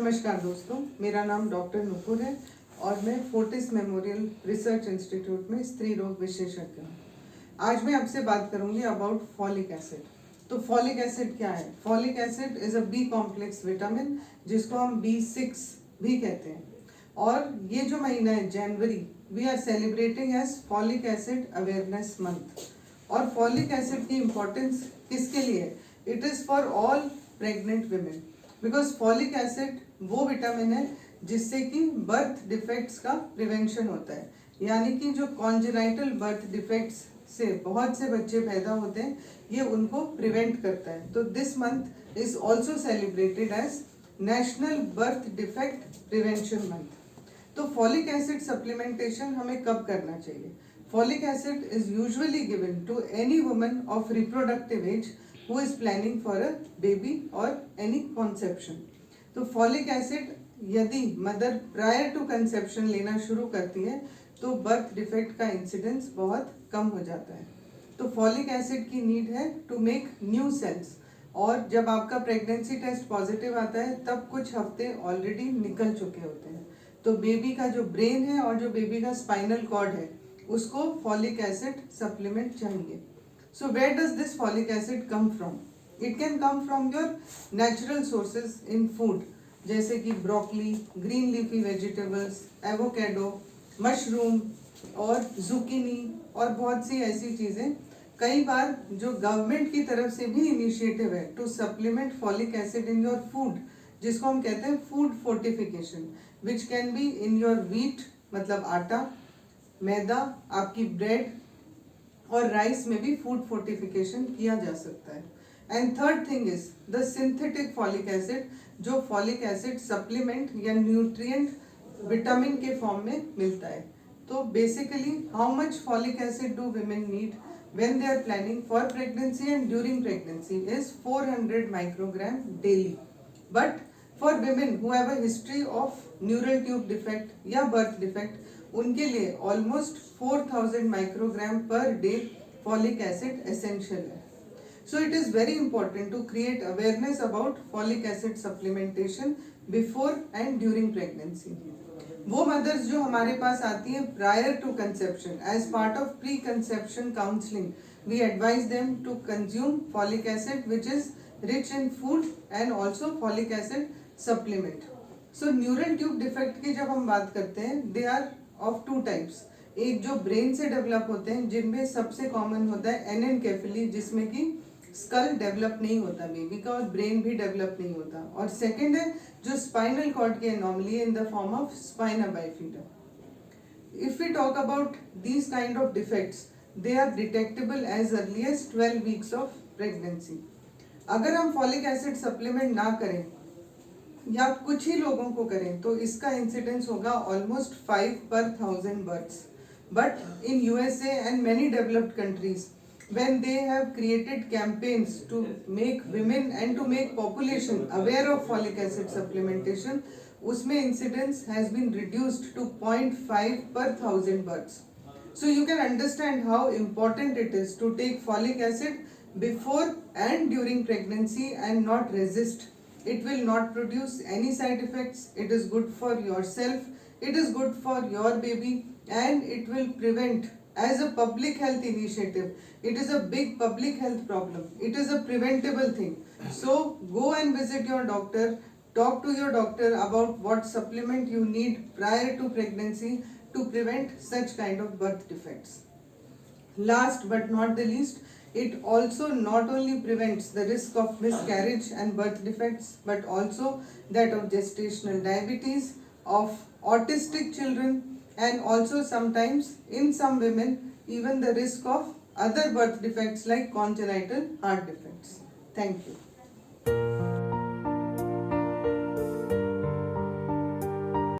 नमस्कार दोस्तों, मेरा नाम डॉक्टर नुपुर है और मैं फोर्टिस मेमोरियल रिसर्च इंस्टीट्यूट में स्त्री रोग विशेषज्ञ हूँ। आज मैं आपसे बात करूंगी अबाउट फॉलिक एसिड। तो फॉलिक एसिड क्या है? Folic acid is a B complex vitamin जिसको हम B6 भी कहते हैं। और ये जो महीना है जनवरी, we are celebrating as folic acid awareness month. और फॉलिक एसिड की इम्पोर्टेंस किसके लिए? It is for all pregnant women, because folic acid वो विटामिन है जिससे कि बर्थ डिफेक्ट्स का प्रिवेंशन होता है। यानी कि जो कॉन्जेनाइटल बर्थ डिफेक्ट्स से बहुत से बच्चे पैदा होते हैं, ये उनको प्रिवेंट करता है। तो this month is also celebrated as national birth defect prevention month. तो फॉलिक एसिड सप्लीमेंटेशन हमें कब करना चाहिए? Folic acid is usually given to any woman of reproductive age who is planning for a baby or any conception। तो folic acid यदि mother prior to conception लेना शुरू करती है तो बर्थ डिफेक्ट का इंसिडेंस बहुत कम हो जाता है। तो फॉलिक एसिड की नीड है टू मेक न्यू सेल्स, और जब आपका प्रेगनेंसी टेस्ट पॉजिटिव आता है तब कुछ हफ्ते ऑलरेडी निकल चुके होते हैं। तो बेबी का जो ब्रेन है और जो बेबी का स्पाइनल कॉर्ड है उसको फॉलिक एसिड सप्लीमेंट चाहिए। So where does this folic acid come from? It can come from your natural sources in food, जैसे कि broccoli, green leafy vegetables, avocado, mushroom और जुकीनी और बहुत सी ऐसी चीज़ें। कई बार जो गवर्नमेंट की तरफ से भी इनिशिएटिव है to supplement folic acid in your food, जिसको हम कहते हैं food fortification, which can be in your wheat मतलब आटा, मैदा, आपकी ब्रेड और राइस में भी फूड फोर्टिफिकेशन किया जा सकता है। And third thing is the synthetic folic acid, जो फॉलिक एसिड सप्लीमेंट या न्यूट्रिएंट विटामिन के फॉर्म में मिलता है। तो basically how much folic acid do women need when they are planning for pregnancy and during pregnancy is 400 microgram daily. But for women who have a history of neural tube defect या birth defect, उनके लिए almost 4000 microgram per day folic acid essential है। So it is very important to create awareness about folic acid supplementation before and during pregnancy. वो mothers जो हमारे पास आती हैं prior to conception, as part of pre conception counselling, we advise them to consume folic acid which is rich in food and also folic acid supplement. So neural tube defect की जब हम बात करते हैं, they are of two types. एक जो brain से develop होते हैं, जिनमें सबसे कॉमन होता है एनेनकेफेली, जिसमें कि स्कल डेवलप नहीं होता बेबी का और ब्रेन भी डेवलप नहीं होता। और सेकंड है जो स्पाइनल कॉर्ड की anomaly in the form of spina bifida. If we talk about these kind of defects, they are detectable as early as 12 weeks of pregnancy. अगर हम फॉलिक एसिड सप्लीमेंट ना करें या कुछ ही लोगों को करें तो इसका इंसिडेंस होगा ऑलमोस्ट 5 पर 1000 births. But in USA and many developed countries, when they have created campaigns to make women and to make population aware of folic acid supplementation, उसमें incidence has been reduced to 0.5 per 1000 births. So you can understand how important it is to take folic acid before and during pregnancy and not resist. It will not produce any side effects. It is good for yourself, it is good for your baby, and it will prevent, as a public health initiative, it is a big public health problem. It is a preventable thing. So go and visit your doctor, talk to your doctor about what supplement you need prior to pregnancy to prevent such kind of birth defects. Last but not the least, it also not only prevents the risk of miscarriage and birth defects, but also that of gestational diabetes, of autistic children, and also sometimes in some women even the risk of other birth defects like congenital heart defects. Thank you.